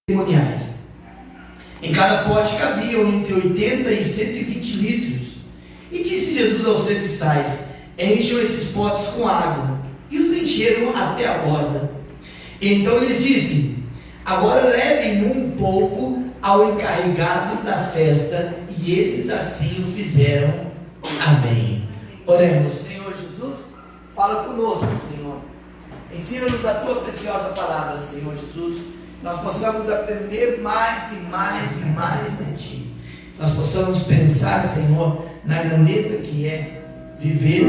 cerimoniais. Em cada pote cabiam entre 80 e 120 litros. E disse Jesus aos serviçais: encham esses potes com água. E os encheram até a borda. Então lhes disse: agora levem um pouco ao encarregado da festa. E eles assim o fizeram. Amém. Oremos. Senhor Jesus, fala conosco, Senhor. Ensina-nos a tua preciosa palavra, Senhor Jesus. Nós possamos aprender mais e mais e mais de ti. Nós possamos pensar, Senhor, na grandeza que é viver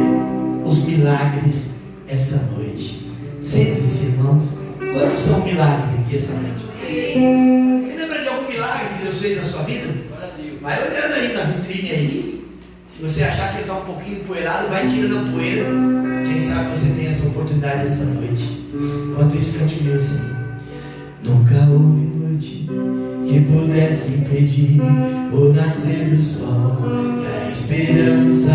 os milagres essa noite. Sentem-se, irmãos. Quantos são milagres aqui essa noite? Você lembra de algum milagre que Deus fez na sua vida? Vai olhando aí na vitrine aí. Se você achar que ele está um pouquinho empoeirado, vai tirando a poeira. Quem sabe você tem essa oportunidade essa noite. Enquanto isso, cante o meu, Senhor. Nunca houve noite que pudesse impedir o nascer do sol e a esperança.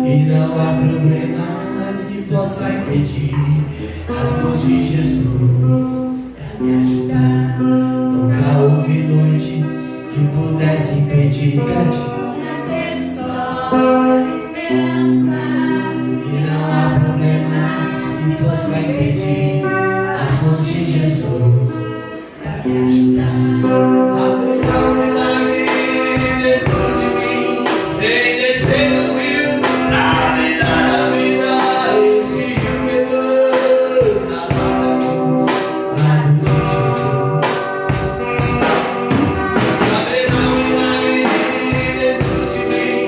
E não há problemas que possa impedir as mãos de Jesus para me ajudar. Nunca houve noite que pudesse impedir, cante, o nascer do sol e a esperança. E não há problemas que possa impedir as mãos de Jesus para me ajudar. Haverá um milagre dentro de mim, vem descendo o rio pra me dar a vida. Esse rio que emana lá da cruz, lado de Jesus. Haverá um milagre dentro de mim,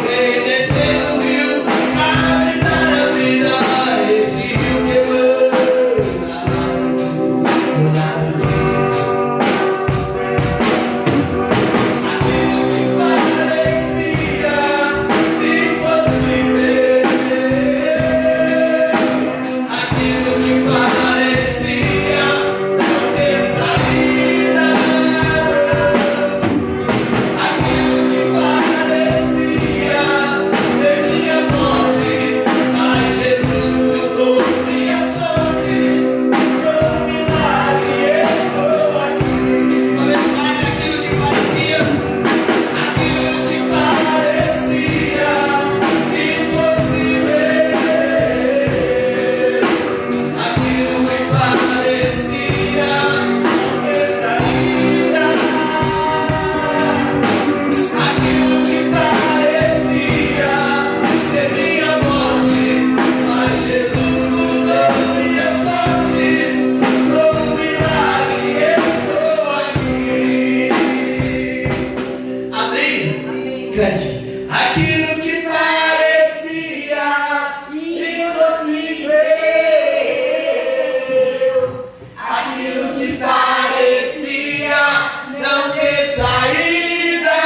vem descendo o rio pra me dar a vida. Esse rio que emana lá da cruz, do lado de Jesus. Aquilo que parecia impossível, aquilo que parecia não ter saída,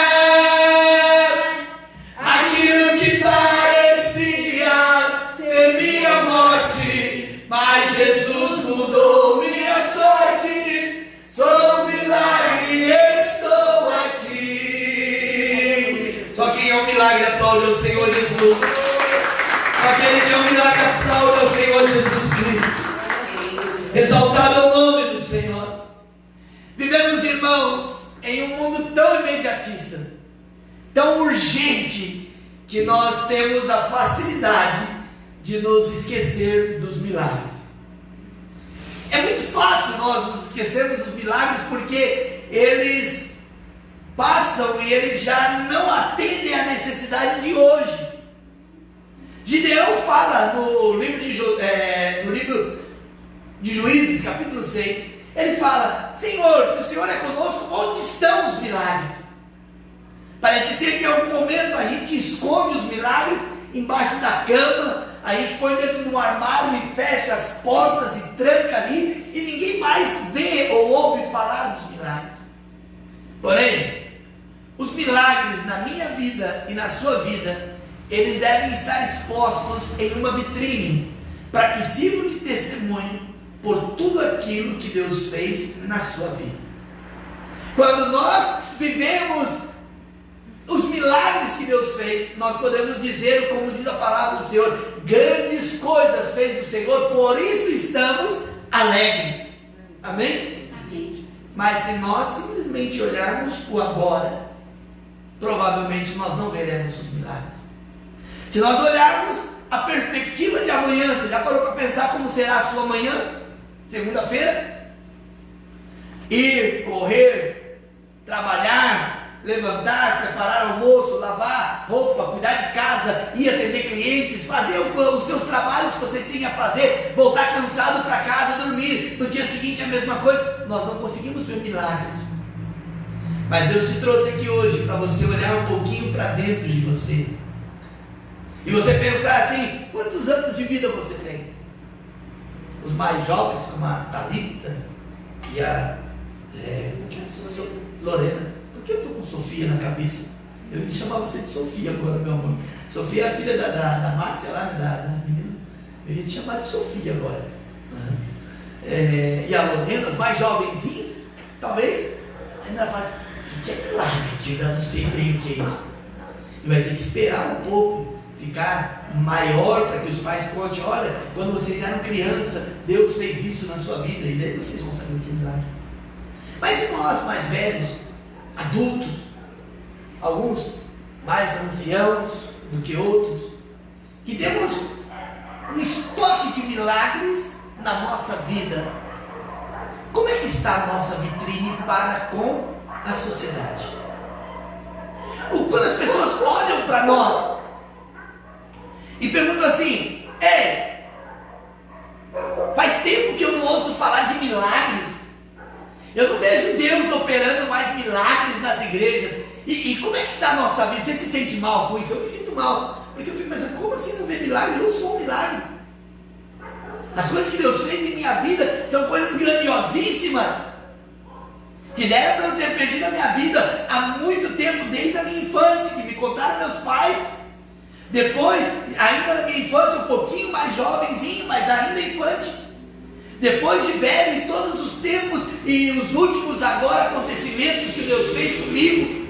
aquilo que parecia ser minha morte, mas Jesus mudou minha sorte. Sou um milagre, estou aqui. Só quem é um milagre aplaude ao Senhor Jesus. Só aquele que é um milagre aplaude ao Senhor Jesus Cristo. Exaltado é o nome do Senhor. Vivemos, irmãos, em um mundo tão imediatista, tão urgente, que nós temos a facilidade de nos esquecer dos milagres. É muito fácil nós nos esquecermos dos milagres, porque eles passam e eles já não atendem à necessidade de hoje. Gideão fala no livro de Juízes, capítulo 6, ele fala: Senhor, se o Senhor é conosco, onde estão os milagres? Parece ser que em algum momento a gente esconde os milagres embaixo da cama, a gente põe dentro de um armário e fecha as portas e tranca ali, e ninguém mais vê ou ouve falar dos milagres. Porém, os milagres na minha vida e na sua vida, eles devem estar expostos em uma vitrine, para que sirvam de testemunho por tudo aquilo que Deus fez na sua vida. Quando nós vivemos os milagres que Deus fez, nós podemos dizer, como diz a palavra do Senhor: grandes coisas fez o Senhor, por isso estamos alegres. Amém? Mas se nós simplesmente olharmos o agora, provavelmente nós não veremos os milagres. Se nós olharmos a perspectiva de amanhã, você já parou para pensar como será a sua manhã? Segunda-feira? Ir, correr, trabalhar, levantar, preparar almoço, lavar roupa, cuidar de casa, ir atender clientes, fazer os seus trabalhos que vocês têm a fazer, voltar cansado para casa, dormir, no dia seguinte a mesma coisa. Nós não conseguimos ver milagres. Mas Deus te trouxe aqui hoje para você olhar um pouquinho para dentro de você e você pensar assim: quantos anos de vida você tem? Os mais jovens, como a Thalita e a Lorena. Por que eu estou com Sofia na cabeça? Eu ia chamar você de Sofia agora, meu amor. Sofia é a filha da Márcia lá, da menina. Eu ia te chamar de Sofia agora. E a Lorena, os mais jovenzinhos, talvez ainda faz: o que é milagre? Que eu ainda não sei bem o que é isso. E vai ter que esperar um pouco, ficar maior, para que os pais contem: olha, quando vocês eram criança, Deus fez isso na sua vida. E daí vocês vão saber o que é milagre. Mas se nós mais velhos, adultos, alguns mais anciãos do que outros, que temos um estoque de milagres na nossa vida, como é que está a nossa vitrine para com a sociedade? Quando as pessoas olham para nós e perguntam assim: ei, faz tempo que eu não ouço falar de milagres, eu não vejo Deus operando mais milagres nas igrejas, e como é que está a nossa vida? Você se sente mal com isso? Eu me sinto mal, porque eu fico pensando: como assim não vê milagre? Eu sou um milagre. As coisas que Deus fez em minha vida são coisas grandiosíssimas, que já era para eu ter perdido a minha vida há muito tempo, desde a minha infância, que me contaram meus pais. Depois, ainda na minha infância, um pouquinho mais jovenzinho, mas ainda infante. Depois de velho, em todos os tempos e os últimos agora acontecimentos que Deus fez comigo,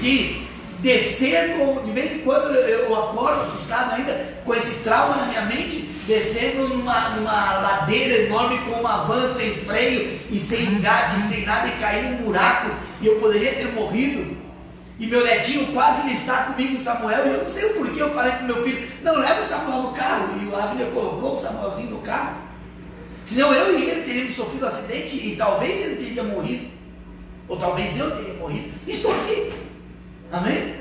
de descer, de vez em quando eu acordo assustado ainda, com esse trauma na minha mente, descendo numa ladeira enorme com uma van sem freio e sem engate, sem nada, e cair num buraco, e eu poderia ter morrido. E meu netinho quase está comigo, Samuel, e eu não sei o porquê. Eu falei para o meu filho: não, leva o Samuel no carro. E o Abner colocou o Samuelzinho no carro, senão eu e ele teríamos sofrido um acidente, e talvez ele teria morrido, ou talvez eu teria morrido. Estou aqui, amém?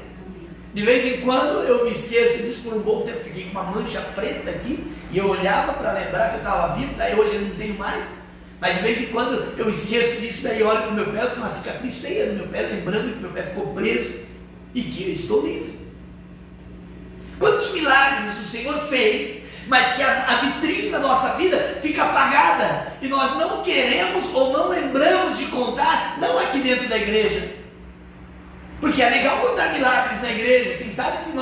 De vez em quando eu me esqueço disso. Por um bom tempo fiquei com uma mancha preta aqui, e eu olhava para lembrar que eu estava vivo. Daí hoje eu não tenho mais, mas de vez em quando eu esqueço disso. Daí eu olho para o meu pé, eu tenho uma cicatriz feia no meu pé, lembrando que meu pé ficou preso e que eu estou livre. Quantos milagres o Senhor fez, mas que a vitrine da nossa vida fica apagada, e nós não queremos ou não lembramos de contar, não aqui dentro da igreja, porque é legal contar milagres na igreja. Quem sabe se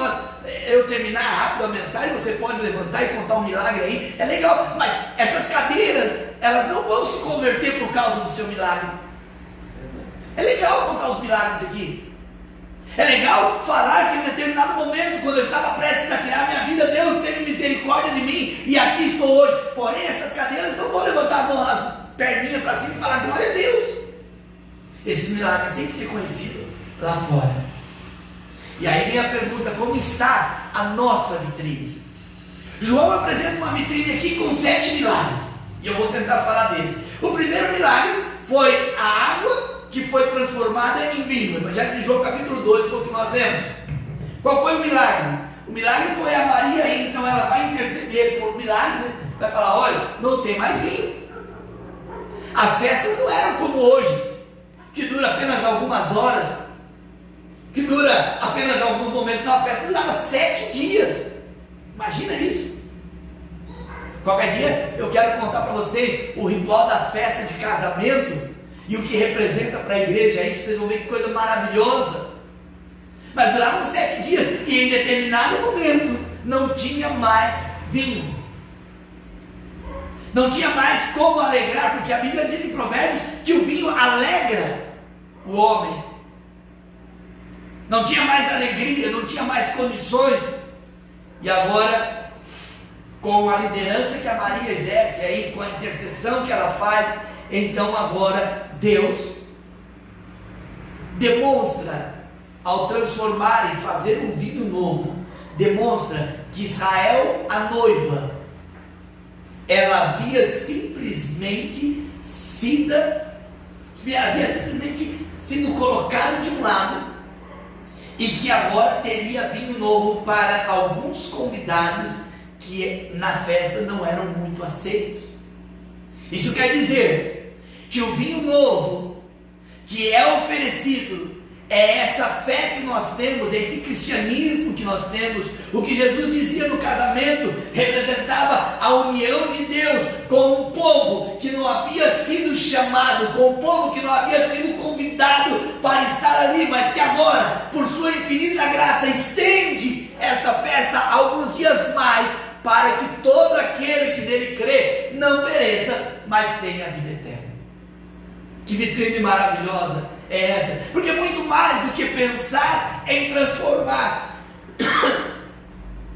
eu terminar rápido a mensagem, você pode levantar e contar um milagre aí, é legal. Mas essas cadeiras, elas não vão se converter por causa do seu milagre. É legal contar os milagres aqui, é legal falar que em determinado momento, quando eu estava prestes a tirar minha vida, Deus teve misericórdia de mim, e aqui estou hoje. Porém, essas cadeiras não vão levantar as perninhas para cima e falar glória a Deus. Esses milagres têm que ser conhecidos lá fora. E aí vem a pergunta: como está a nossa vitrine? João apresenta uma vitrine aqui com 7 milagres, e eu vou tentar falar deles. O primeiro milagre foi a água que foi transformada em vinho. Evangelho de João capítulo 2 foi o que nós lemos. Qual foi o milagre? O milagre foi a Maria, então ela vai interceder por milagre, né? Vai falar: olha, não tem mais vinho. As festas não eram como hoje, que dura apenas algumas horas, que dura apenas alguns momentos. Na festa durava 7 dias. Imagina isso. Qualquer dia eu quero contar para vocês o ritual da festa de casamento e o que representa para a igreja isso. Vocês vão ver que coisa maravilhosa. Mas duravam 7 dias, e em determinado momento não tinha mais vinho, não tinha mais como alegrar, porque a Bíblia diz em Provérbios que o vinho alegra o homem. Não tinha mais alegria, não tinha mais condições. E agora, com a liderança que a Maria exerce aí, com a intercessão que ela faz, então agora Deus demonstra, ao transformar e fazer um vinho novo, demonstra que Israel, a noiva, ela havia simplesmente sido colocada de um lado, e que agora teria vinho novo para alguns convidados que na festa não eram muito aceitos. Isso quer dizer que o vinho novo que é oferecido é essa fé que nós temos, é esse cristianismo que nós temos. O que Jesus dizia no casamento representava a união de Deus com um povo que não havia sido chamado, com um povo que não havia sido convidado para estar ali, mas que agora, por sua infinita graça, estende essa festa alguns dias mais, para que todo aquele que nele crê não pereça, mas tenha a vida eterna. Que vitrine maravilhosa é essa? Porque muito mais do que pensar em transformar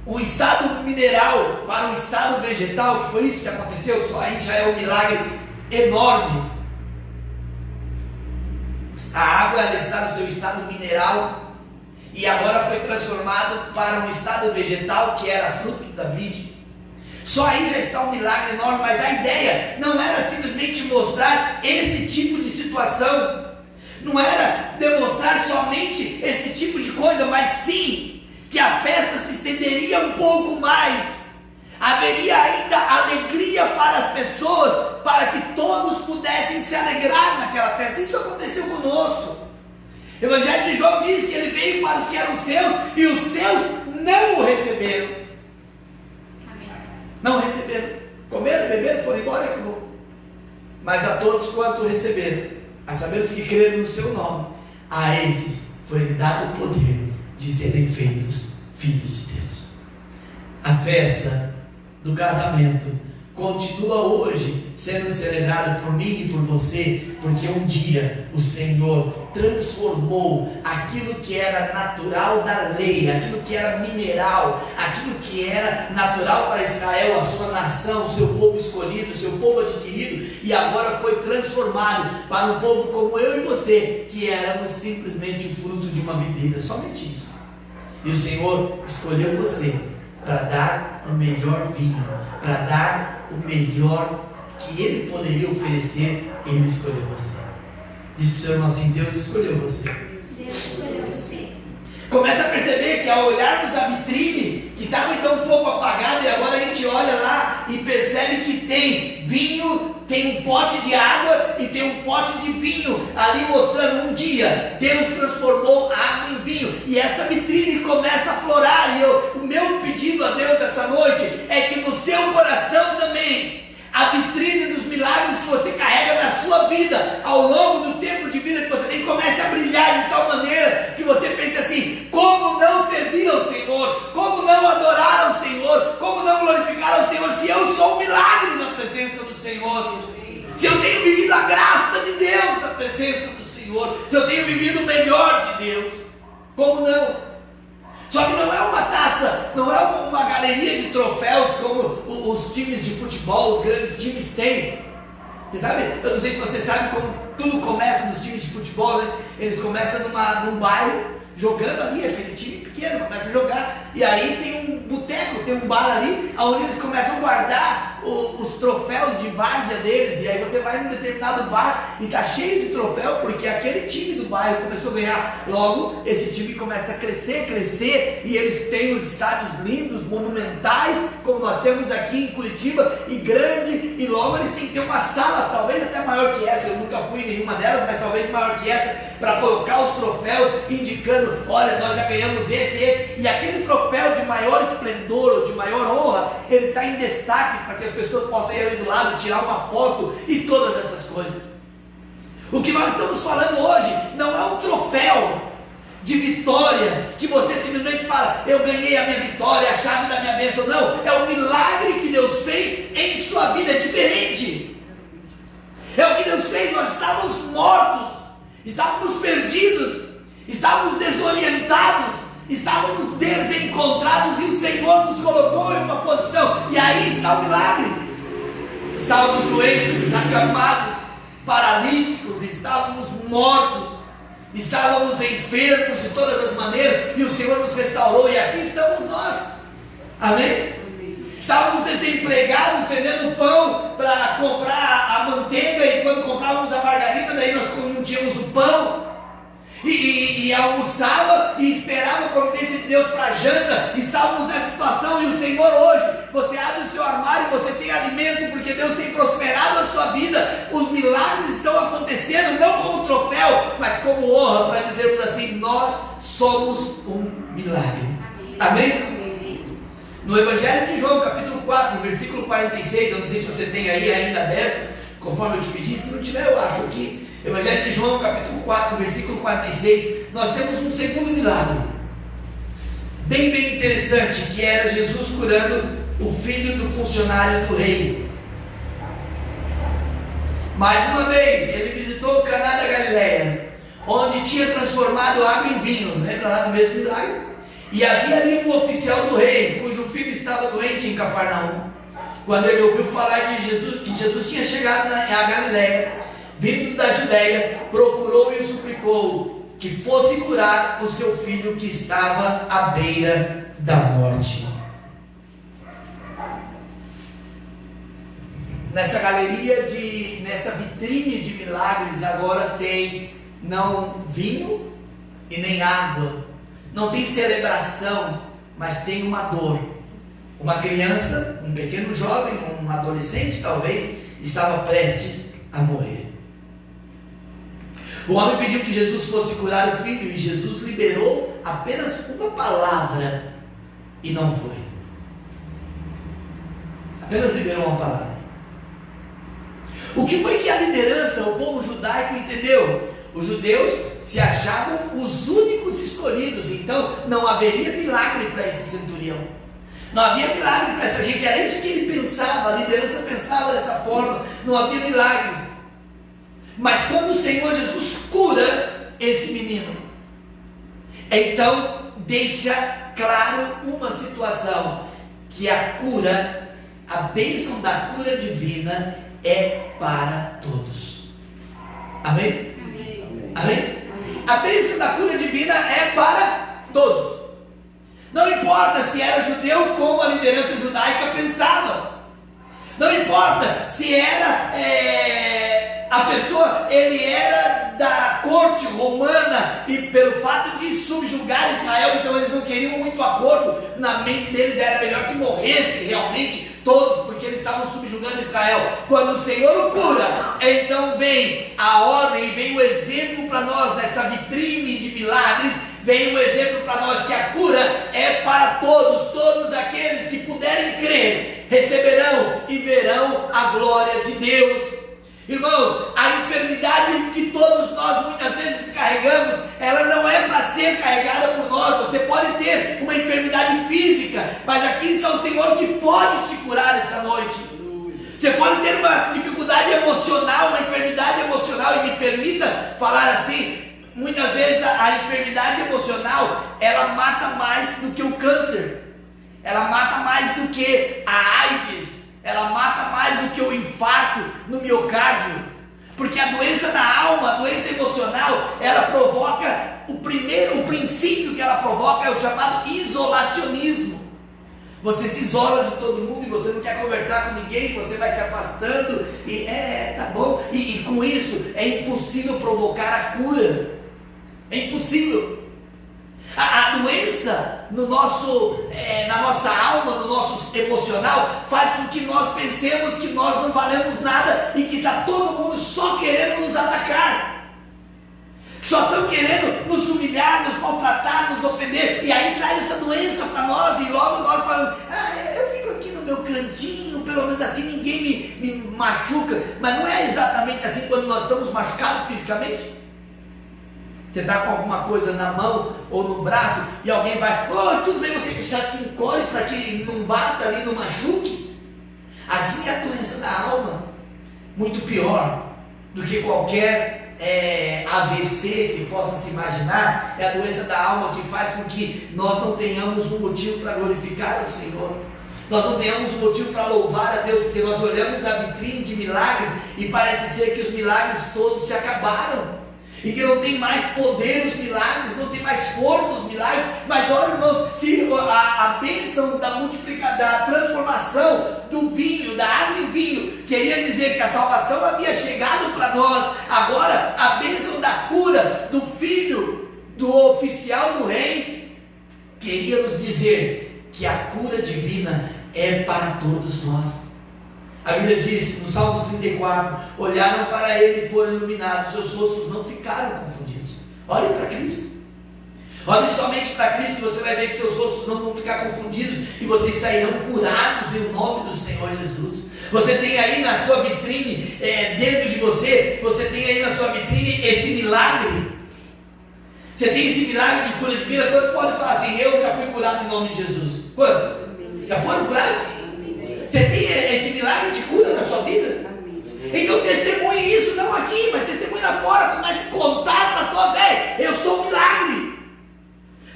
o estado mineral para o estado vegetal, que foi isso que aconteceu, só aí já é um milagre enorme. A água, ela está no seu estado mineral e agora foi transformado para um estado vegetal, que era fruto da vide. Só aí já está um milagre enorme. Mas a ideia não era simplesmente mostrar esse tipo de situação, não era demonstrar somente esse tipo de coisa, mas sim que a festa se estenderia um pouco mais. Haveria ainda alegria para as pessoas, para que todos pudessem se alegrar naquela festa. Isso aconteceu conosco. O Evangelho de João diz que ele veio para os que eram seus, e os seus não o receberam. Amém. Não receberam. Comeram, beberam, foram embora e acabou. Mas a todos quanto receberam, a saber os que creram no seu nome, a esses foi-lhe dado o poder de serem feitos filhos de Deus. A festa do casamento continua hoje sendo celebrada por mim e por você, porque um dia o Senhor transformou aquilo que era natural da lei, aquilo que era mineral, aquilo que era natural para Israel, a sua nação, o seu povo escolhido, o seu povo adquirido, e agora foi transformado para um povo como eu e você, que éramos simplesmente o fruto de uma videira, somente isso. E o Senhor escolheu você para dar o melhor vinho, para dar o melhor que Ele poderia oferecer. Ele escolheu você. Diz para o seu irmão assim: Deus escolheu você. Deus escolheu você. Começa a perceber que ao olharmos a vitrine, que estava então um pouco apagada, e agora a gente olha lá e percebe que tem vinho, tem um pote de água e tem um pote de vinho ali, mostrando um dia Deus transformou a água em vinho, e essa vitrine começa a florar. E o meu pedido a Deus essa noite é que no seu coração também a vitrine dos milagres que você carrega na sua vida, ao longo do tempo de vida que você tem, comece a brilhar de tal maneira que você pense assim: como não servir ao Senhor, como não adorar ao Senhor, como não glorificar ao Senhor, se eu sou um milagre na presença do Senhor, se eu tenho vivido a graça de Deus na presença do Senhor, se eu tenho vivido o melhor de Deus, como não? Só que não é uma taça, não é uma galeria de troféus como os times de futebol, os grandes times têm. Você sabe, eu não sei se você sabe como tudo começa nos times de futebol, né? Eles começam num bairro, jogando ali, aquele time pequeno, começa a jogar, e aí tem um boteco, tem um bar ali, onde eles começam a guardar os troféus de várzea deles, e aí você vai num determinado bar e está cheio de troféu, porque aquele time do bairro começou a ganhar. Logo, esse time começa a crescer, e eles têm os estádios lindos, monumentais, como nós temos aqui em Curitiba, e grande, e logo eles têm que ter uma sala, talvez até maior que essa. Eu nunca fui em nenhuma delas, mas talvez maior que essa, para colocar os troféus, indicando: olha, nós já ganhamos esse, e aquele troféu de maior esplendor, ou de maior honra, ele está em destaque, para que as pessoas possam ir ali do lado, tirar uma foto e todas essas coisas. O que nós estamos falando hoje não é um troféu de vitória, que você simplesmente fala: eu ganhei a minha vitória, a chave da minha bênção. Não, é um milagre que Deus fez em sua vida, é diferente. É o que Deus fez. Nós estávamos mortos, estávamos perdidos, estávamos desorientados, estávamos desencontrados, e o Senhor nos colocou em uma posição, e aí está o milagre. Estávamos doentes, acamados, paralíticos, estávamos mortos, estávamos enfermos de todas as maneiras, e o Senhor nos restaurou, e aqui estamos nós. Amém? Estávamos desempregados, vendendo pão para comprar a manteiga, e quando comprávamos a margarina, daí nós não tínhamos o pão, e almoçava e esperava a providência de Deus para a janta. Estávamos nessa situação, e o Senhor hoje, você abre o seu armário e você tem alimento, porque Deus tem prosperado a sua vida. Os milagres estão acontecendo, não como troféu, mas como honra, para dizermos assim: nós somos um milagre. Amém? No Evangelho de João, capítulo 4, versículo 46, eu não sei se você tem aí ainda aberto, conforme eu te pedi, se não tiver eu acho aqui. Evangelho de João, capítulo 4, versículo 46, nós temos um segundo milagre, bem interessante, que era Jesus curando o filho do funcionário do rei. Mais uma vez, ele visitou Caná da Galileia, onde tinha transformado água em vinho. Lembra lá do mesmo milagre? E havia ali um oficial do rei, cujo filho estava doente em Cafarnaum. Quando ele ouviu falar de Jesus, que Jesus tinha chegado à Galileia, vindo da Judéia, procurou e o suplicou que fosse curar o seu filho, que estava à beira da morte. Nessa galeria, nessa vitrine de milagres, agora tem não vinho e nem água, não tem celebração, mas tem uma dor. Uma criança, um pequeno jovem, um adolescente talvez, estava prestes a morrer. O homem pediu que Jesus fosse curar o filho, e Jesus liberou apenas uma palavra, e não foi. Apenas liberou uma palavra. O que foi que a liderança, o povo judaico entendeu? Os judeus se achavam os únicos escolhidos, então não haveria milagre para esse centurião. Não havia milagre para essa gente, era isso que ele pensava, a liderança pensava dessa forma, não havia milagres. Mas quando o Senhor Jesus cura esse menino, então deixa claro uma situação, que a cura, a bênção da cura divina é para todos. Amém? Amém? Amém? A bênção da cura divina é para todos. Não importa se era judeu, como a liderança judaica pensava. Não importa se era a pessoa, ele era da corte romana, e pelo fato de subjugar Israel, então eles não queriam muito acordo. Na mente deles era melhor que morresse realmente todos, porque eles estavam subjugando Israel. Quando o Senhor o cura, então vem a ordem e vem o exemplo para nós, nessa vitrine de milagres, vem um exemplo para nós, que a cura é para todos. Todos aqueles que puderem crer receberão e verão a glória de Deus. Irmãos, a enfermidade que todos nós muitas vezes carregamos, ela não é para ser carregada por nós. Você pode ter uma enfermidade física, mas aqui está o Senhor que pode te curar essa noite. Você pode ter uma dificuldade emocional, uma enfermidade emocional, e me permita falar assim, muitas vezes a enfermidade emocional, ela mata mais do que o câncer, ela mata mais do que a AIDS, ela mata mais do que o infarto no miocárdio, porque a doença da alma, a doença emocional, ela provoca, o princípio que ela provoca é o chamado isolacionismo. Você se isola de todo mundo e você não quer conversar com ninguém, você vai se afastando, e tá bom, e com isso é impossível provocar a cura, é impossível. A doença na nossa alma, no nosso emocional, faz com que nós pensemos que nós não valemos nada e que está todo mundo só querendo nos atacar, só estão querendo nos humilhar, nos maltratar, nos ofender, e aí traz essa doença para nós, e logo nós falamos: eu fico aqui no meu cantinho, pelo menos assim ninguém me machuca. Mas não é exatamente assim quando nós estamos machucados fisicamente. Você está com alguma coisa na mão ou no braço e alguém vai: tudo bem, você já se encolhe para que não bata ali, não machuque. Assim é a doença da alma, muito pior do que qualquer AVC que possa se imaginar. É a doença da alma que faz com que nós não tenhamos um motivo para glorificar o Senhor. nós não tenhamos um motivo para louvar a Deus, porque nós olhamos a vitrine de milagres e parece ser que os milagres todos se acabaram, e que não tem mais poder os milagres, não tem mais força os milagres. Mas olha, irmãos, se a bênção da multiplicação, da transformação do vinho, da água em vinho, queria dizer que a salvação havia chegado para nós, agora a bênção da cura do filho do oficial do rei queria nos dizer que a cura divina é para todos nós. A Bíblia diz no Salmos 34: olharam para ele e foram iluminados, seus rostos não ficaram confundidos. Olhe para Cristo, olhe somente para Cristo, e você vai ver que seus rostos não vão ficar confundidos, e vocês sairão curados em nome do Senhor Jesus. Você tem aí na sua vitrine, dentro de você, você tem aí na sua vitrine esse milagre. Você tem esse milagre de cura divina. Quantos podem falar assim: eu já fui curado em nome de Jesus? Quantos? Já foram curados? Você tem esse milagre de cura na sua vida? Então testemunhe isso, não aqui, mas testemunhe lá fora. Comece a contar para todos: eu sou um milagre.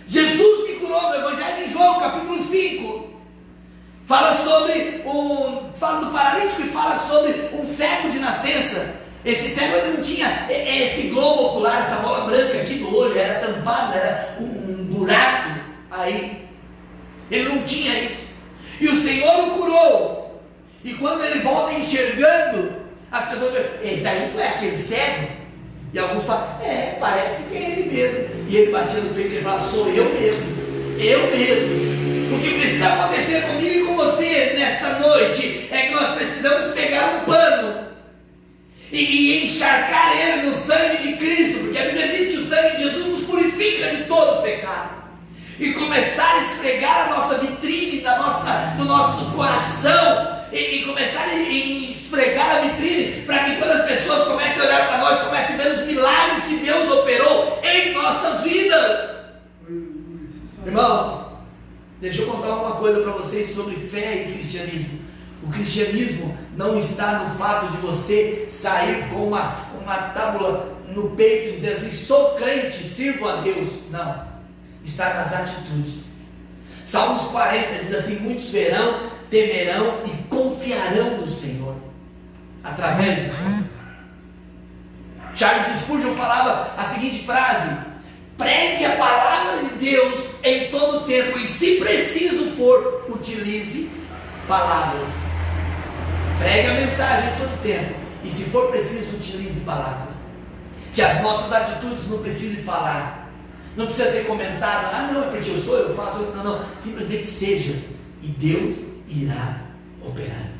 Jesus me curou. No Evangelho de João, capítulo 5, fala do paralítico e fala sobre um cego de nascença. Esse cego, ele não tinha esse globo ocular, essa bola branca aqui do olho, era tampada, era um buraco aí. Ele não tinha isso. E o Senhor o curou. E quando ele volta enxergando, as pessoas dizem: esse daí não é aquele cego? E alguns falam: parece que é ele mesmo. E ele batia no peito e falava: sou eu mesmo. Eu mesmo. O que precisa acontecer comigo e com você nessa noite é que nós precisamos pegar um pano e encharcar ele no sangue de Cristo, porque a Bíblia diz que o sangue de Jesus nos purifica de todo pecado, e começar a esfregar a nossa vitrine do nosso coração, e começar a esfregar a vitrine, para que quando as pessoas comecem a olhar para nós, comecem a ver os milagres que Deus operou em nossas vidas. Irmãos, deixa eu contar uma coisa para vocês sobre fé e cristianismo. O cristianismo não está no fato de você sair com uma tábua no peito e dizer assim: sou crente, sirvo a Deus. Não, está nas atitudes. Salmos 40 diz assim: muitos verão, temerão e confiarão no Senhor através do Senhor. Charles Spurgeon falava a seguinte frase: pregue a palavra de Deus em todo o tempo, e se preciso for, utilize palavras. Pregue a mensagem em todo o tempo, e se for preciso, utilize palavras. Que as nossas atitudes não precisem falar, não precisa ser comentado: não, é porque eu faço. Não, simplesmente seja, e Deus irá operar.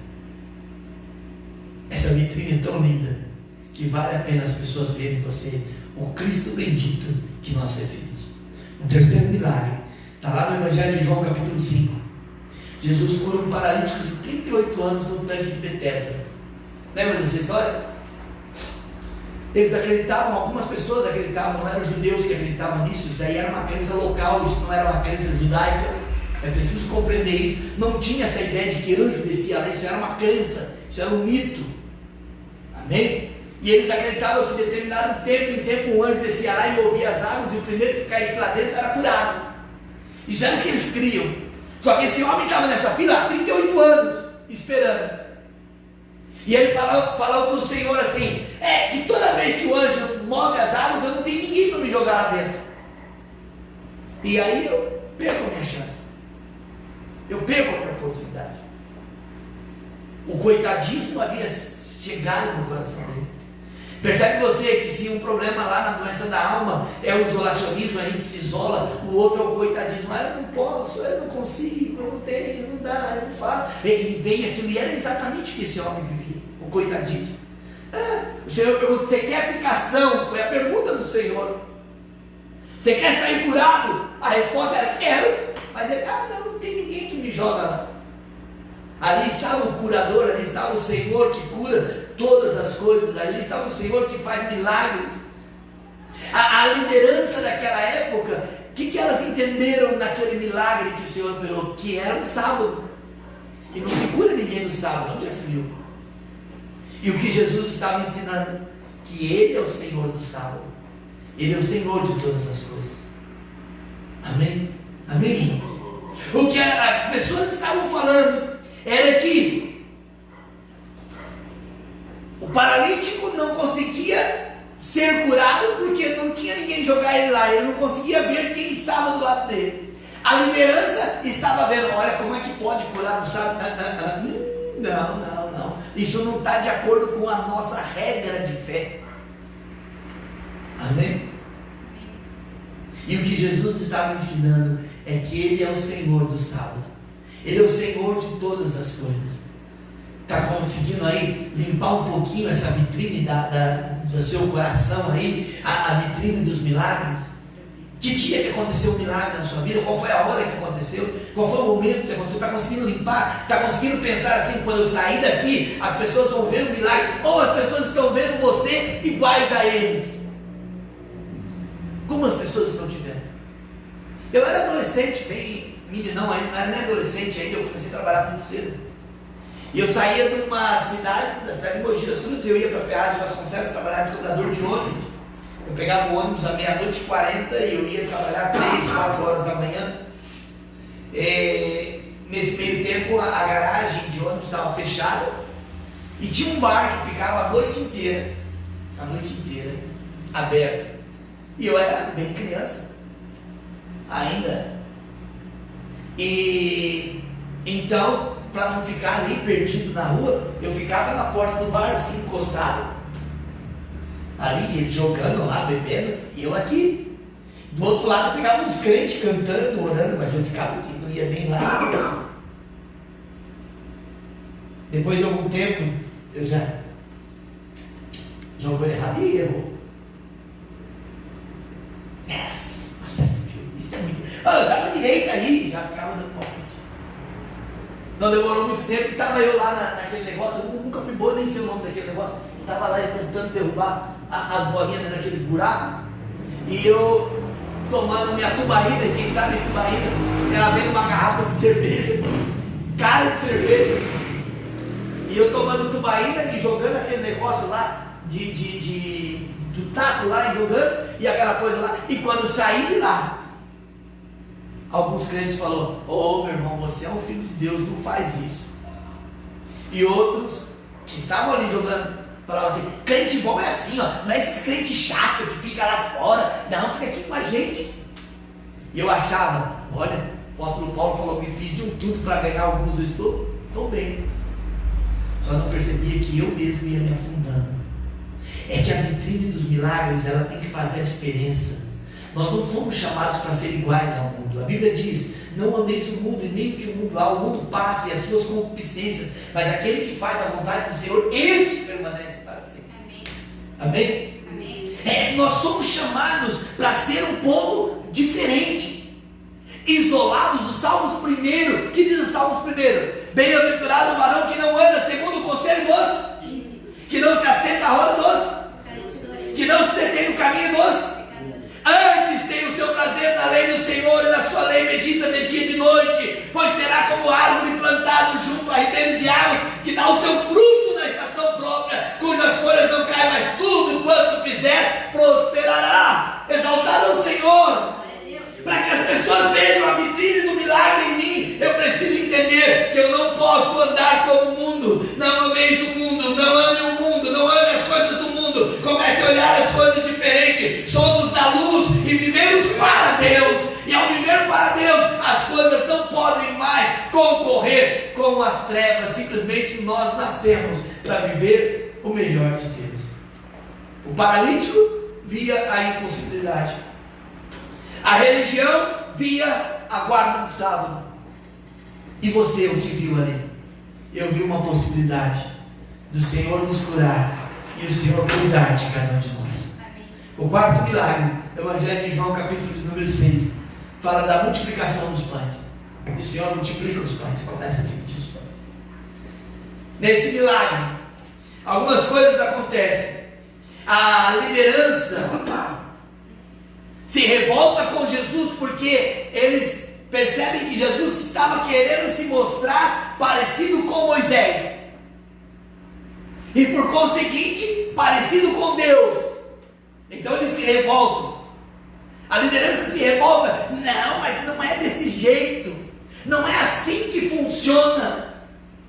Essa vitrine é tão linda que vale a pena as pessoas verem você, o Cristo bendito que nós servimos. Um terceiro milagre está lá no Evangelho de João, capítulo 5. Jesus cura um paralítico de 38 anos no tanque de Betesda. Lembra dessa história? Eles acreditavam, algumas pessoas acreditavam, não eram judeus que acreditavam nisso, isso daí era uma crença local, isso não era uma crença judaica. É preciso compreender isso. Não tinha essa ideia de que anjo descia lá, isso era uma crença, isso era um mito. Amém? E eles acreditavam que em determinado tempo em tempo um anjo descia lá e movia as águas, e o primeiro que caísse lá dentro era curado. Isso era o que eles criam. Só que esse homem estava nessa fila há 38 anos, esperando. E ele falou para o Senhor assim: e toda vez que o anjo move as águas, eu não tenho ninguém para me jogar lá dentro. E aí eu perco a minha chance. Eu perco a minha oportunidade. O coitadismo havia chegado no coração dele. Percebe você que se um problema lá na doença da alma é o isolacionismo, a gente se isola, o outro é o coitadismo: eu não posso, eu não consigo, eu não tenho, não dá, eu não faço. E vem aquilo, e era exatamente o que esse homem vivia, o coitadismo. O Senhor pergunta: você quer ficação? Foi a pergunta do Senhor. Você quer sair curado? A resposta era: quero. Mas ele: não tem ninguém que me joga lá. Ali estava o curador, ali estava o Senhor que cura todas as coisas, ali estava o Senhor que faz milagres. A liderança daquela época, o que elas entenderam naquele milagre que o Senhor operou? Que era um sábado, e não se cura ninguém no sábado, onde já se viu? E o que Jesus estava ensinando? Que Ele é o Senhor do sábado, Ele é o Senhor de todas as coisas. Amém? Amém? O que as pessoas estavam falando era que o paralítico não conseguia ser curado porque não tinha ninguém jogar ele lá, ele não conseguia ver quem estava do lado dele. A liderança estava vendo, olha como é que pode curar, não sabe? Não, isso não está de acordo com a nossa regra de fé. Amém? E o que Jesus estava ensinando é que Ele é o Senhor do sábado, Ele é o Senhor de todas as coisas. Está conseguindo aí limpar um pouquinho essa vitrine do seu coração aí, a vitrine dos milagres? Que dia que aconteceu o milagre na sua vida? Qual foi a hora que aconteceu? Qual foi o momento que aconteceu? Está conseguindo limpar? Está conseguindo pensar assim, quando eu sair daqui, as pessoas vão ver o milagre, ou as pessoas estão vendo você iguais a eles? Como as pessoas estão te vendo? Eu era adolescente, bem meninão ainda, não era nem adolescente ainda, eu comecei a trabalhar muito cedo. E eu saía de uma cidade, da cidade de Mogi das Cruzes, eu ia para Ferraz de Vasconcelos trabalhar de cobrador de ônibus. Eu pegava o ônibus à 00:40 e eu ia trabalhar 3, 4 horas da manhã. Nesse meio tempo a garagem de ônibus estava fechada e tinha um bar que ficava a noite inteira aberto. E eu era bem criança ainda. E então, para não ficar ali perdido na rua, eu ficava na porta do bar assim, encostado ali, ele jogando lá, bebendo, e eu aqui. Do outro lado ficavam os crentes cantando, orando, mas eu ficava aqui, não ia nem lá. Depois de algum tempo, eu já jogou errado e errou. Isso é muito. Eu estava direito aí, já ficava dando palpite. Não demorou muito tempo, que estava eu lá naquele negócio, eu nunca fui bom, nem sei o nome daquele negócio. Eu estava lá tentando derrubar as bolinhas naqueles buracos, e eu tomando minha tubaína, quem sabe tubaína, ela vem numa garrafa de cerveja, cara de cerveja, e eu tomando tubaína e jogando aquele negócio lá, do taco lá, e jogando, e aquela coisa lá, e quando saí de lá, alguns crentes falaram, ô meu irmão, você é um filho de Deus, não faz isso. E outros que estavam ali jogando, falavam assim, crente bom é assim, ó, não é esses crentes chatos que fica lá fora, não, fica aqui com a gente. E eu achava, olha, o apóstolo Paulo falou, me fiz de um tudo para ganhar alguns, eu estou bem. Só não percebia que eu mesmo ia me afundando. É que a vitrine dos milagres, ela tem que fazer a diferença. Nós não fomos chamados para ser iguais ao mundo. A Bíblia diz, não ameis o mundo e nem o que o mundo há. O mundo passa e as suas concupiscências, mas aquele que faz a vontade do Senhor, esse permanece para sempre. Amém? Amém? É que nós somos chamados para ser um povo diferente, isolados. O Salmos 1, que diz o Salmos 1? Bem-aventurado o varão que não anda segundo o conselho dos, que não se assenta à roda dos, que não se detém no caminho dos, antes tem o seu prazer na lei do Senhor, e na sua lei medita de dia e de noite, pois será como árvore plantada junto a ribeiro de água, que dá o seu fruto na estação própria, cujas folhas não caem, mas tudo quanto fizer prosperará. Exaltado o Senhor. Para que as pessoas vejam a vitrine do milagre em mim, eu preciso entender que eu não posso andar como o mundo. Não ameis o mundo, não ame o mundo, não ame as coisas do mundo. Comece a olhar as coisas diferentes. Somos da luz e vivemos para Deus. E ao viver para Deus, as coisas não podem mais concorrer com as trevas. Simplesmente nós nascemos para viver o melhor de Deus. O paralítico via a impossibilidade. A religião via a guarda do sábado. E você, o que viu ali? Eu vi uma possibilidade do Senhor nos curar e o Senhor cuidar de cada um de nós. O quarto milagre, Evangelho de João, capítulo de número 6, fala da multiplicação dos pães. E o Senhor multiplica os pães, começa a dividir os pães. Nesse milagre, algumas coisas acontecem. A liderança se revolta com Jesus porque eles percebem que Jesus estava querendo se mostrar parecido com Moisés e por conseguinte parecido com Deus. Então eles se revoltam. A liderança se revolta. Não, mas não é desse jeito. Não é assim que funciona.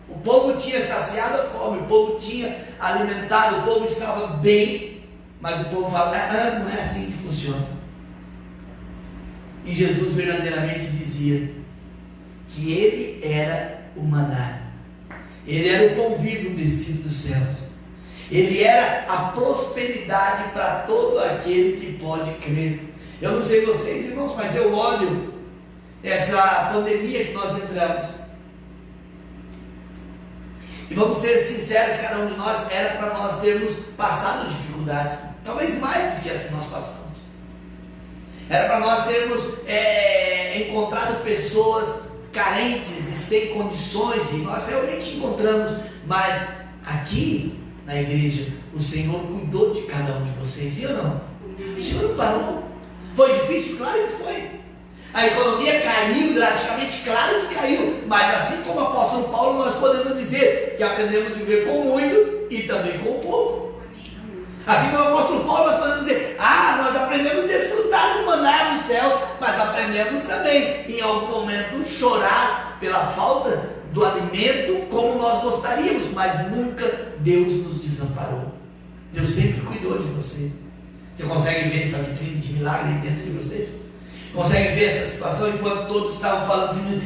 O povo tinha saciado a fome, o povo tinha alimentado, o povo estava bem, mas o povo fala, não é assim que funciona. E Jesus verdadeiramente dizia que ele era o maná, ele era o pão vivo descido dos céus, ele era a prosperidade para todo aquele que pode crer. Eu não sei vocês, irmãos, mas eu olho essa pandemia que nós entramos, e vamos ser sinceros, cada um de nós, era para nós termos passado dificuldades, talvez mais do que as que nós passamos. Era para nós termos encontrado pessoas carentes e sem condições, e nós realmente encontramos, mas aqui na igreja o Senhor cuidou de cada um de vocês, sim ou não? O Senhor não parou. Foi difícil? Claro que foi. A economia caiu drasticamente, claro que caiu, mas assim como o apóstolo Paulo, nós podemos dizer que aprendemos a viver com muito e também com pouco. Assim como o apóstolo Paulo, nós podemos dizer, nós aprendemos a desfrutar do maná dos céus, mas aprendemos também, em algum momento, chorar pela falta do alimento como nós gostaríamos, mas nunca Deus nos desamparou. Deus sempre cuidou de você. Você consegue ver essa vitrine de milagre dentro de você? Consegue ver essa situação enquanto todos estavam falando assim,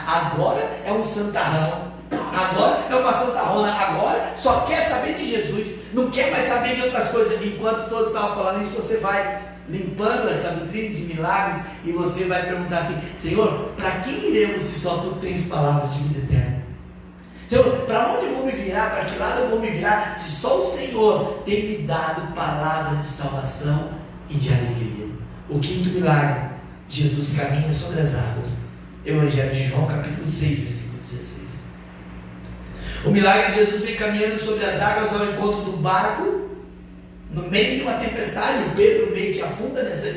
agora é um santarrão, agora é uma santarrona, agora só quer saber de Jesus, não quer mais saber de outras coisas. Enquanto todos estavam falando isso, você vai limpando essa vitrine de milagres e você vai perguntar assim, Senhor, para quem iremos se só tu tens palavras de vida eterna? Senhor, para onde eu vou me virar, para que lado eu vou me virar, se só o Senhor tem me dado palavras de salvação e de alegria? O quinto milagre, Jesus caminha sobre as águas. Evangelho de João, capítulo 6, versículo 16. O milagre de Jesus vem caminhando sobre as águas ao encontro do barco, no meio de uma tempestade. O Pedro meio que afunda nessa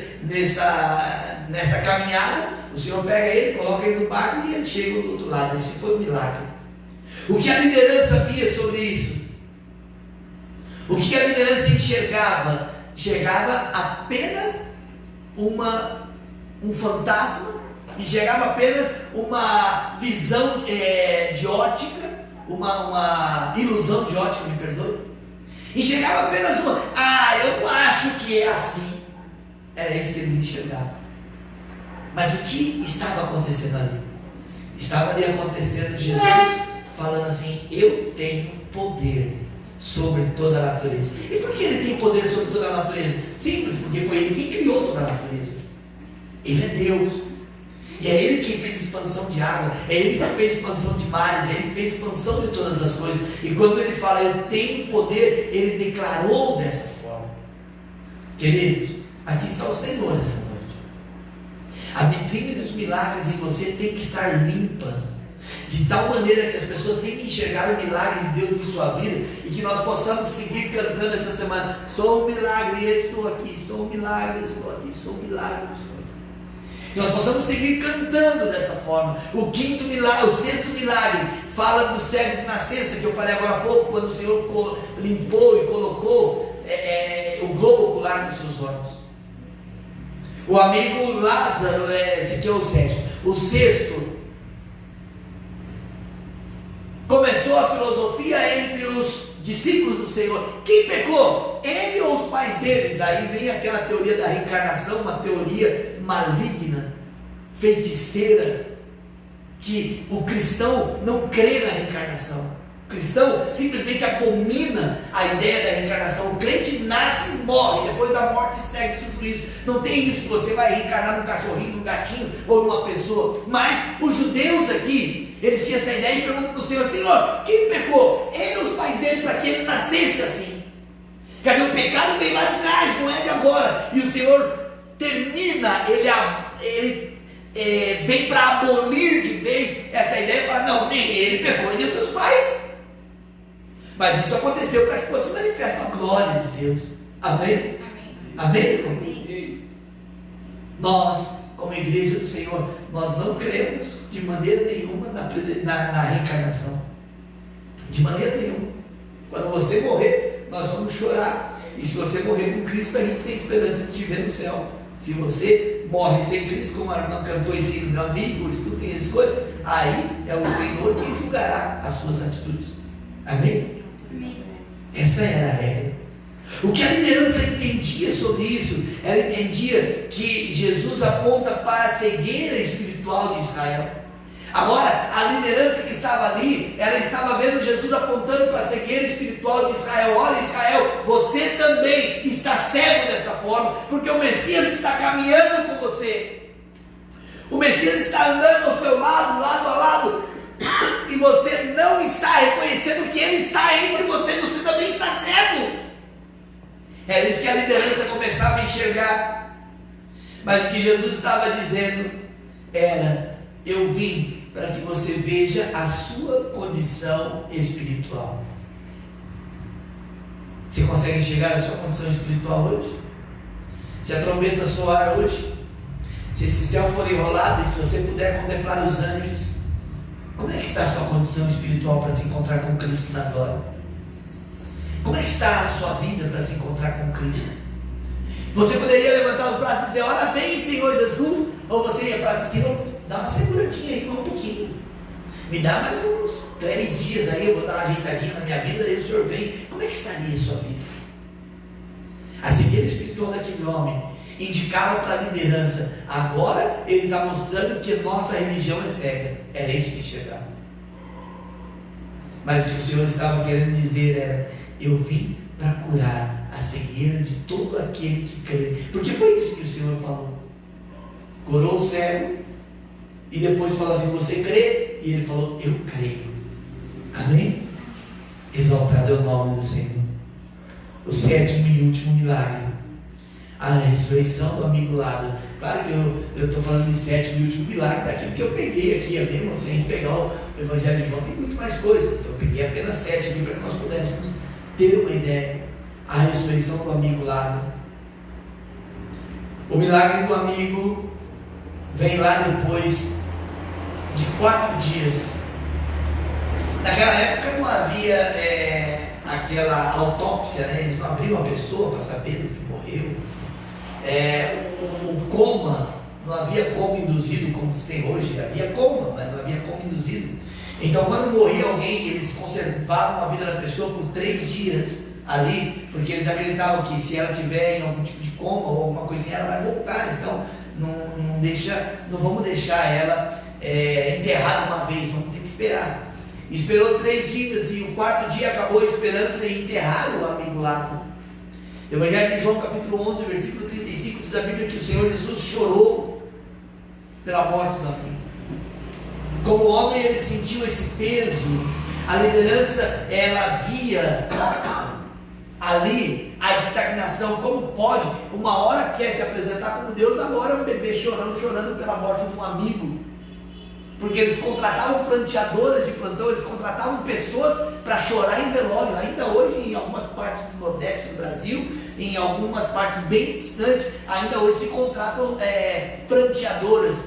caminhada. O Senhor pega ele, coloca ele no barco e ele chega do outro lado. Esse foi o milagre. O que a liderança via sobre isso? O que a liderança enxergava? Enxergava apenas um fantasma, enxergava apenas uma visão de ótica, uma ilusão de ótica, me perdoe. Enxergava apenas eu não acho que é assim. Era isso que eles enxergavam. Mas o que estava acontecendo ali? Estava ali acontecendo Jesus falando assim, eu tenho poder sobre toda a natureza. E por que ele tem poder sobre toda a natureza? Simples, porque foi ele quem criou toda a natureza. Ele é Deus, e é ele quem fez expansão de água, é ele que fez expansão de mares, é ele que fez expansão de todas as coisas. E quando ele fala, eu tenho poder, ele declarou dessa forma. Queridos, aqui está o Senhor essa noite. A vitrine dos milagres em você tem que estar limpa, de tal maneira que as pessoas tenham que enxergar o milagre de Deus em sua vida, e que nós possamos seguir cantando essa semana, sou um milagre, estou aqui, sou um milagre, estou aqui, sou um milagre, estou aqui. Que nós possamos seguir cantando dessa forma. O quinto milagre, o sexto milagre, fala do cego de nascença, que eu falei agora há pouco, quando o Senhor limpou e colocou o globo ocular nos seus olhos. O amigo Lázaro, esse aqui é o sétimo. O sexto, começou a filosofia entre os discípulos do Senhor. Quem pecou? Ele ou os pais deles? Aí vem aquela teoria da reencarnação, uma teoria maligna, feiticeira, que o cristão não crê na reencarnação. O cristão simplesmente abomina a ideia da reencarnação. O crente nasce e morre, depois da morte segue-se o juízo. Não tem isso que você vai reencarnar num cachorrinho, num gatinho ou numa pessoa. Mas os judeus aqui, eles tinham essa ideia e perguntam para o Senhor, Senhor, quem pecou? Ele ou os pais dele, para que ele nascesse assim? Quer dizer, o pecado vem lá de trás, não é de agora. E o Senhor termina, ele vem para abolir de vez essa ideia e fala, não, nem ele pecou, nem os seus pais. Mas isso aconteceu para que fosse manifesta a glória de Deus. Amém? Amém? Amém? Nós, como igreja do Senhor, nós não cremos de maneira nenhuma na reencarnação. De maneira nenhuma. Quando você morrer, nós vamos chorar. E se você morrer com Cristo, a gente tem esperança de te ver no céu. Se você morre sem Cristo, como a irmã cantou esse hino, meu amigo, escutem a escolha, aí é o Senhor quem julgará as suas atitudes. Amém? Amém. Essa era a regra. O que a liderança entendia sobre isso, ela entendia que Jesus aponta para a cegueira espiritual de Israel. Agora, a liderança que estava ali, ela estava vendo Jesus apontando para a cegueira espiritual de Israel. Olha, Israel, você também está cego dessa forma, porque o Messias está caminhando com você. O Messias está andando ao seu lado, lado a lado, e você não está reconhecendo que Ele está entre vocês, você também está cego. Era isso que a liderança começava a enxergar. Mas o que Jesus estava dizendo era: eu vim para que você veja a sua condição espiritual. Você consegue enxergar a sua condição espiritual hoje? Se a trombeta soar hoje, se esse céu for enrolado e se você puder contemplar os anjos, como é que está a sua condição espiritual para se encontrar com Cristo na glória? Como é que está a sua vida para se encontrar com Cristo? Você poderia levantar os braços e dizer: ora vem, Senhor Jesus, ou você ia falar assim: Senhor, dá uma seguradinha aí, um pouquinho, me dá mais uns 3 dias aí, eu vou dar uma ajeitadinha na minha vida, aí o Senhor vem. Como é que estaria a sua vida? A cegueira espiritual daquele homem indicava para a liderança: agora ele está mostrando que nossa religião é cega. Era isso que enxergava. Mas o que o Senhor estava querendo dizer era: eu vim para curar a cegueira de todo aquele que crê. Porque foi isso que o Senhor falou. Curou o cego e depois falou assim: você crê? E ele falou: eu creio. Amém? Exaltado é o nome do Senhor. O 7º e último milagre, a ressurreição do amigo Lázaro. Claro que eu estou falando de 7º e último milagre daquilo que eu peguei aqui, é mesmo. Se a gente pegar o Evangelho de João, tem muito mais coisa. Então eu peguei apenas 7 aqui para que nós pudéssemos ter uma ideia. A ressurreição do amigo Lázaro. O milagre do amigo vem lá depois de 4 dias. Naquela época não havia aquela autópsia, né? Eles não abriam a pessoa para saber do que morreu. O coma, não havia coma induzido como se tem hoje. Havia coma, mas não havia coma induzido. Então, quando morria alguém, eles conservavam a vida da pessoa por 3 dias ali, porque eles acreditavam que se ela tiver em algum tipo de coma ou alguma coisinha, ela vai voltar. Então, não vamos deixar ela enterrada uma vez, vamos ter que esperar. Esperou 3 dias e o 4º dia acabou esperando ser enterrado o amigo Lázaro. Evangelho de João capítulo 11, versículo 35, diz a Bíblia que o Senhor Jesus chorou pela morte do amigo. Como homem, ele sentiu esse peso. A liderança, ela via ali a estagnação. Como pode? Uma hora quer se apresentar como Deus, agora um bebê chorando pela morte de um amigo. Porque eles contratavam planteadoras de plantão, eles contratavam pessoas para chorar em velório. Ainda hoje, em algumas partes do Nordeste do Brasil, em algumas partes bem distantes, ainda hoje se contratam planteadoras.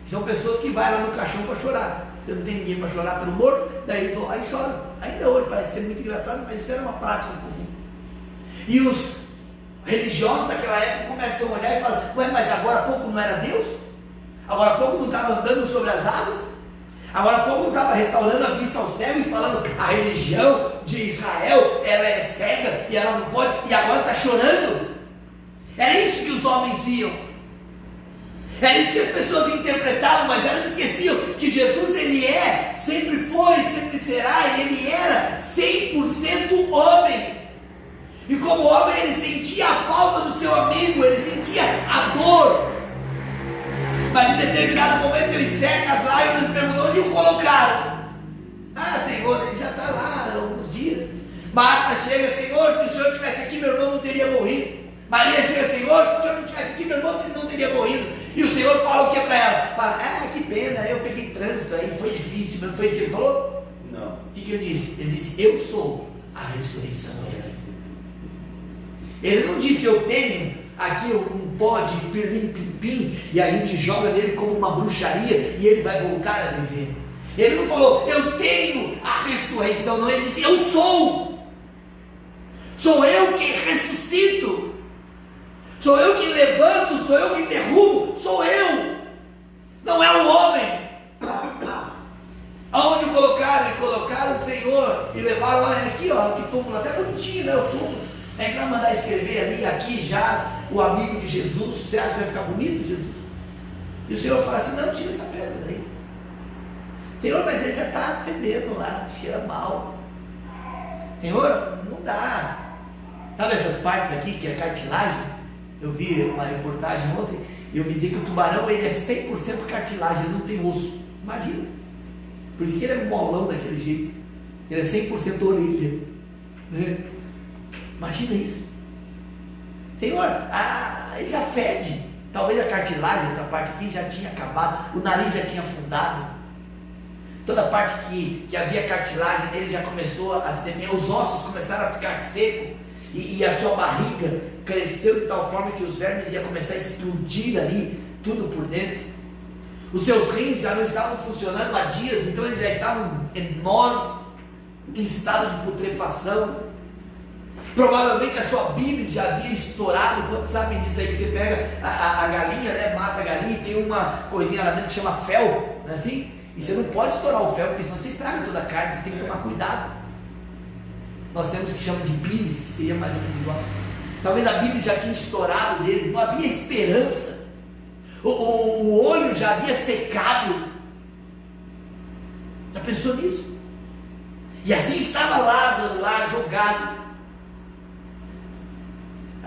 São pessoas que vão lá no caixão para chorar. Você não tem ninguém para chorar pelo morto, daí eles vão lá e choram. Ainda hoje parece ser muito engraçado, mas isso era uma prática comum. E os religiosos daquela época começam a olhar e falam: ué, mas agora há pouco não era Deus? Agora há pouco não estava andando sobre as águas? Agora há pouco não estava restaurando a vista ao céu e falando: a religião de Israel, ela é cega e ela não pode, e agora está chorando? Era isso que os homens viam. Era isso que as pessoas interpretavam, mas elas esqueciam que Jesus, ele sempre foi, sempre será, e ele era 100% homem. E como homem, ele sentia a falta do seu amigo, ele sentia a dor. Mas em determinado momento ele seca as lágrimas e perguntou: onde o colocaram? Ah, Senhor, ele já está lá há alguns dias. Marta chega: Senhor, se o Senhor estivesse aqui, meu irmão não teria morrido. Maria chega: Senhor, se o Senhor não estivesse aqui, meu irmão não teria morrido. E o Senhor fala o que para ela? Fala: que pena, eu peguei trânsito aí, foi difícil. Mas não foi isso que ele falou? Não. O que ele disse? Ele disse: eu sou a ressurreição e a vida. Ele não disse: eu tenho aqui um pó de pirlim-pim-pim e a gente joga nele como uma bruxaria e ele vai voltar a viver. Ele não falou: eu tenho a ressurreição, não. Ele disse: eu sou. Sou eu que ressuscito. Sou eu que levanto, sou eu que derrubo, sou tinha, né? Tudo. A gente vai mandar escrever ali, aqui, já, o amigo de Jesus. Você acha que vai ficar bonito, Jesus? E o Senhor fala assim: não, tira essa pedra daí. Senhor, mas ele já está fedendo lá, cheira mal. Senhor, não dá. Sabe essas partes aqui que é cartilagem? Eu vi uma reportagem ontem e eu vi dizer que o tubarão ele é 100% cartilagem, ele não tem osso. Imagina. Por isso que ele é molão daquele jeito. Ele é 100% orelha. Né? Imagina isso. Senhor, ele já fede. Talvez a cartilagem, essa parte aqui já tinha acabado, o nariz já tinha afundado. Toda a parte que havia cartilagem nele já começou a se definir, os ossos começaram a ficar secos, e a sua barriga cresceu de tal forma que os vermes iam começar a explodir ali, tudo por dentro. Os seus rins já não estavam funcionando há dias, então eles já estavam enormes, em estado de putrefação. Provavelmente a sua bilis já havia estourado. Quantos sabem disso aí? Que você pega a galinha, né? Mata a galinha e tem uma coisinha lá dentro que chama fel, não é assim? E você não pode estourar o fel, porque senão você estraga toda a carne, você tem que tomar cuidado. Nós temos o que chama de bilis, que seria mais ou menos igual. Talvez a bilis já tinha estourado dele, não havia esperança. O olho já havia secado. Já pensou nisso? E assim estava Lázaro lá jogado.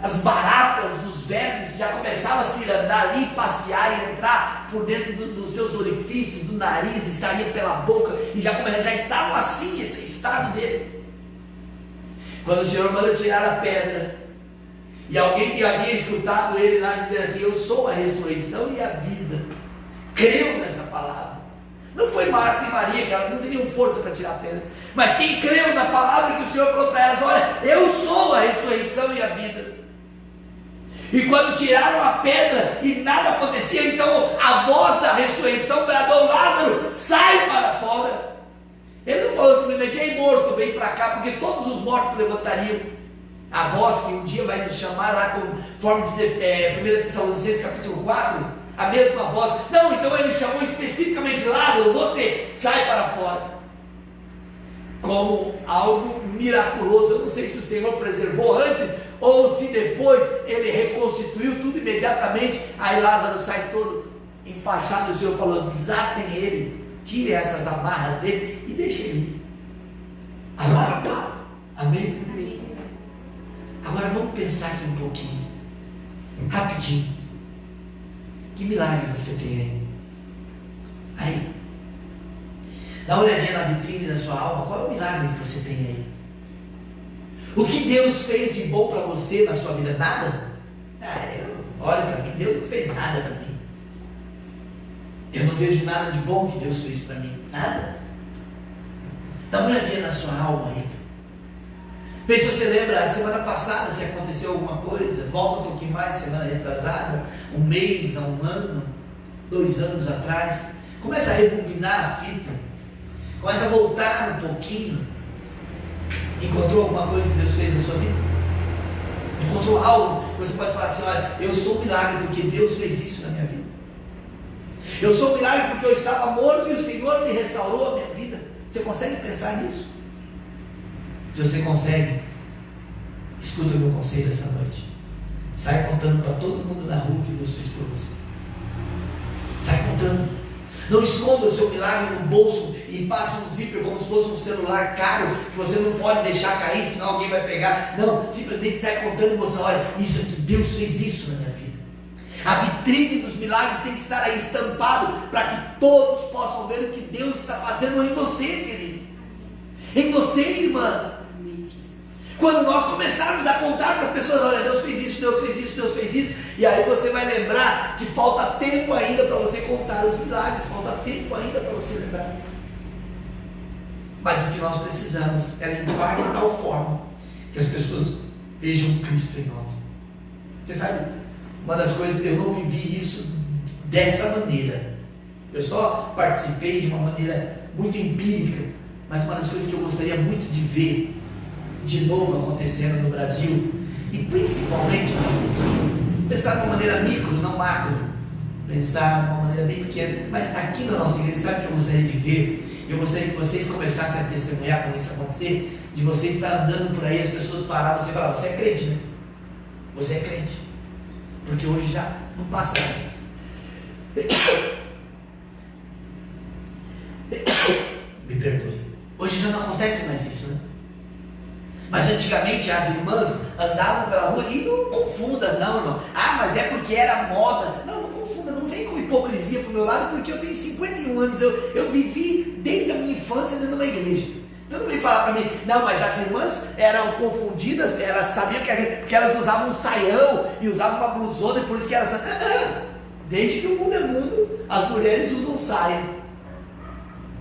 As baratas, os vermes já começavam a se andar ali, passear e entrar por dentro dos seus orifícios, do nariz, e sair pela boca, e já estavam assim, esse estado dele. Quando o Senhor manda tirar a pedra, e alguém que havia escutado ele lá dizer assim: eu sou a ressurreição e a vida, creu nessa palavra. Não foi Marta e Maria, que elas não teriam força para tirar a pedra, mas quem creu na palavra que o Senhor falou para elas: olha, eu sou a ressurreição e a vida. E quando tiraram a pedra e nada acontecia, então a voz da ressurreição bradou: Lázaro, sai para fora. Ele não falou simplesmente: ei morto, vem para cá, porque todos os mortos levantariam. A voz que um dia vai nos chamar lá, conforme dizer 1 Tessalonicenses capítulo 4, a mesma voz. Não, então ele chamou especificamente: Lázaro, você sai para fora. Como algo miraculoso. Eu não sei se o Senhor preservou antes, ou se depois ele reconstituiu tudo imediatamente. Aí Lázaro sai todo enfaixado, o Senhor falou: desatem ele, tire essas amarras dele e deixe ele ir. Amém? Amém? Agora vamos pensar aqui um pouquinho, rapidinho. Que milagre você tem aí? Aí, dá uma olhadinha na vitrine da sua alma. Qual é o milagre que você tem aí? O que Deus fez de bom para você na sua vida? Nada? Olha para mim, Deus não fez nada para mim. Eu não vejo nada de bom que Deus fez para mim. Nada. Dá uma olhadinha na sua alma aí. Vê se você lembra, a semana passada, se aconteceu alguma coisa. Volta um pouquinho mais, semana retrasada, um mês, um ano, 2 anos atrás. Começa a rebobinar a fita. Começa a voltar um pouquinho. Encontrou alguma coisa que Deus fez na sua vida? Encontrou algo que você pode falar assim: olha, eu sou um milagre porque Deus fez isso na minha vida. Eu sou um milagre porque eu estava morto e o Senhor me restaurou a minha vida. Você consegue pensar nisso? Se você consegue, escuta o meu conselho essa noite. Sai contando para todo mundo na rua o que Deus fez por você. Sai contando. Não esconda o seu milagre no bolso e passe um zíper como se fosse um celular caro que você não pode deixar cair, senão alguém vai pegar. Não, simplesmente sai contando e mostrando: olha, isso aqui, Deus fez isso na minha vida. A vitrine dos milagres tem que estar aí estampado para que todos possam ver o que Deus está fazendo em você, querido. Em você, irmã. Quando nós começarmos a contar para as pessoas: olha, Deus fez isso, Deus fez isso, Deus fez isso, e aí você vai lembrar que falta tempo ainda para você contar os milagres, falta tempo ainda para você lembrar. Mas o que nós precisamos é limpar de tal forma que as pessoas vejam Cristo em nós. Você sabe, uma das coisas, eu não vivi isso dessa maneira, eu só participei de uma maneira muito empírica, mas uma das coisas que eu gostaria muito de ver de novo acontecendo no Brasil, e principalmente pensar de uma maneira micro, não macro, pensar de uma maneira bem pequena, mas aqui na nossa igreja, sabe o que eu gostaria de ver? Eu gostaria que vocês começassem a testemunhar quando isso acontecer, de você estar andando por aí, as pessoas paravam, você falar, você é crente, né? Você é crente. Porque hoje já não passa mais isso. Me perdoe. Hoje já não acontece mais isso, né? Mas antigamente as irmãs andavam pela rua e não confunda, não, irmão. Ah, mas é porque era moda. Não confunda, não vem com hipocrisia pro meu lado, porque eu tenho 51 anos, eu vivi desde a minha infância dentro de uma igreja. Então não vem falar para mim, não, mas as irmãs eram confundidas, elas sabiam porque elas usavam um saião e usavam uma blusona e por isso que elas... Desde que o mundo é mundo, as mulheres usam saia.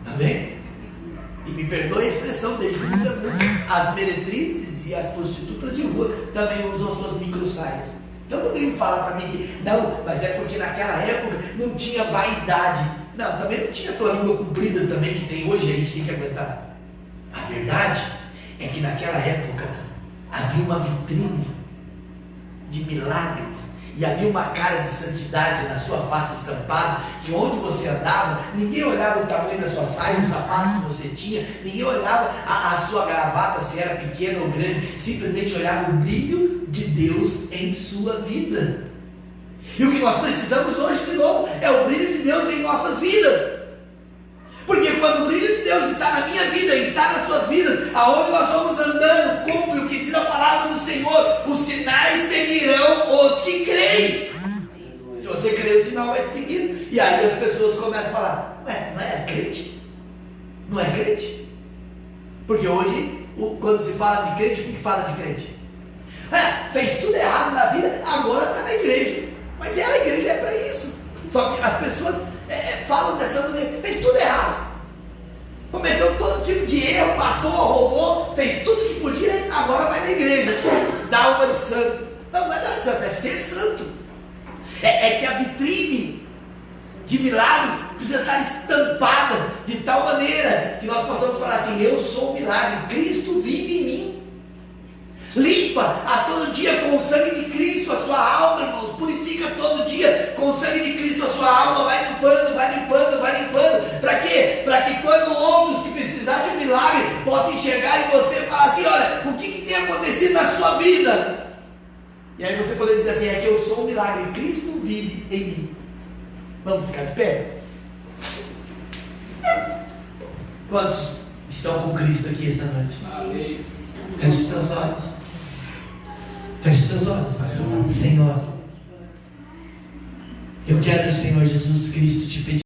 Amém? E me perdoe a expressão, desde que o mundo é mundo, as meretrizes e as prostitutas de rua também usam suas micro saias. Então não vem falar para mim que, não, mas é porque naquela época não tinha vaidade. Não, também não tinha tua língua comprida também que tem hoje, a gente tem que aguentar. A verdade é que naquela época havia uma vitrine de milagres e havia uma cara de santidade na sua face estampada, que onde você andava, ninguém olhava o tamanho da sua saia, o sapato que você tinha, ninguém olhava a sua gravata, se era pequena ou grande, simplesmente olhava o brilho de Deus em sua vida. E o que nós precisamos hoje de novo é o brilho de Deus em nossas vidas. Porque quando o brilho de Deus está na minha vida e está nas suas vidas, aonde nós vamos andando, cumpre o que diz a palavra do Senhor, os sinais seguirão os que creem. Se você crê, o sinal vai te seguir. E aí as pessoas começam a falar, ué, não é crente? Não é crente? Porque hoje, quando se fala de crente, o que fala de crente? Fez tudo errado na vida, agora está na igreja. Mas a igreja é para isso. Só que as pessoas falam dessa maneira, fez tudo errado, cometeu todo tipo de erro, matou, roubou, fez tudo que podia, agora vai na igreja, dá uma de santo. Não é dar de santo, é ser santo. É que a vitrine de milagres precisa estar estampada de tal maneira que nós possamos falar assim, eu sou um milagre, Cristo vive em mim. Limpa a todo dia com o sangue de Cristo a sua alma, irmãos. Purifica todo dia com o sangue de Cristo a sua alma. Vai limpando, vai limpando, vai limpando. Para quê? Para que quando outros que precisar de um milagre possam enxergar em você e falar assim, olha, o que tem acontecido na sua vida? E aí você poder dizer assim, é que eu sou um milagre, Cristo vive em mim. Vamos ficar de pé? Quantos estão com Cristo aqui essa noite? Amém. Feche os seus olhos. Feche os seus olhos, Senhor. Eu quero, Senhor Jesus Cristo, te pedir.